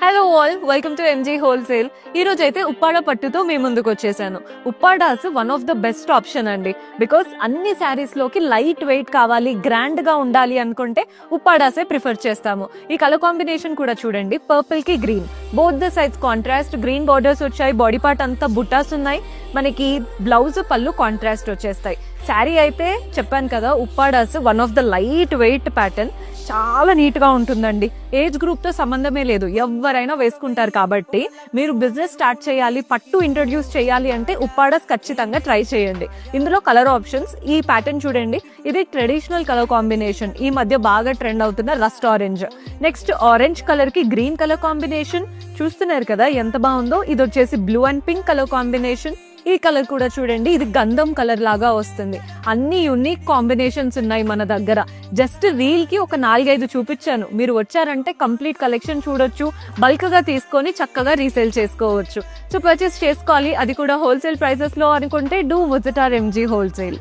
Hello all, welcome to MG wholesale. ఈ రోజు అయితే ఉప్పాడ పట్టుతో మీ ముందుకు వచ్చేసాను. Uppadas one of the best option అండి. బికాస్ అన్ని శారీస్ లోకి లైట్ వెయిట్ కావాలి, గ్రాండ్ గా ఉండాలి అనుకుంటే ఉప్పాడాసే ప్రిఫర్ చేస్తాము. ఈ కలర్ కాంబినేషన్ కూడా చూడండి, పర్పుల్ కి green, both the sides contrast, green borders వచ్చాయి, బాడీ పార్ట్ అంతా బుట్టాస్ ఉన్నాయి, మనకి బ్లౌజ్ పళ్ళు కాంట్రాస్ట్ వచ్చేస్తాయి. శారీ అయితే చెప్పాను కదా, Uppadas one of the light weight pattern, చాలా నీట్ గా ఉంటుందండి. ఏజ్ గ్రూప్ తో సంబంధమే లేదు, ఎవరైనా వేసుకుంటారు. కాబట్టి మీరు బిజినెస్ స్టార్ట్ చేయాలి, పట్టు ఇంట్రొడ్యూస్ చేయాలి అంటే ఉప్పాడాస్ ఖచ్చితంగా ట్రై చేయండి. ఇందులో కలర్ ఆప్షన్స్, ఈ ప్యాటర్న్ చూడండి, ఇది ట్రెడిషనల్ కలర్ కాంబినేషన్, ఈ మధ్య బాగా ట్రెండ్ అవుతున్న rust orange. Next orange colour కి గ్రీన్ కలర్ కాంబినేషన్ చూస్తున్నారు కదా ఎంత బాగుందో. ఇది వచ్చేసి blue and pink colour combination. ఈ కలర్ కూడా చూడండి, ఇది గంధం కలర్ లాగా వస్తుంది. అన్ని యూనిక్ కాంబినేషన్స్ ఉన్నాయి మన దగ్గర. జస్ట్ రీల్ కి ఒక 4-5 చూపించాను, మీరు వచ్చారంటే కంప్లీట్ కలెక్షన్ చూడొచ్చు, బల్క్ గా తీసుకొని చక్కగా రీసేల్ చేసుకోవచ్చు. సో పర్చేస్ చేసుకోవాలి, అది కూడా హోల్సేల్ ప్రైసెస్ లో అనుకుంటే do visit our MG wholesale.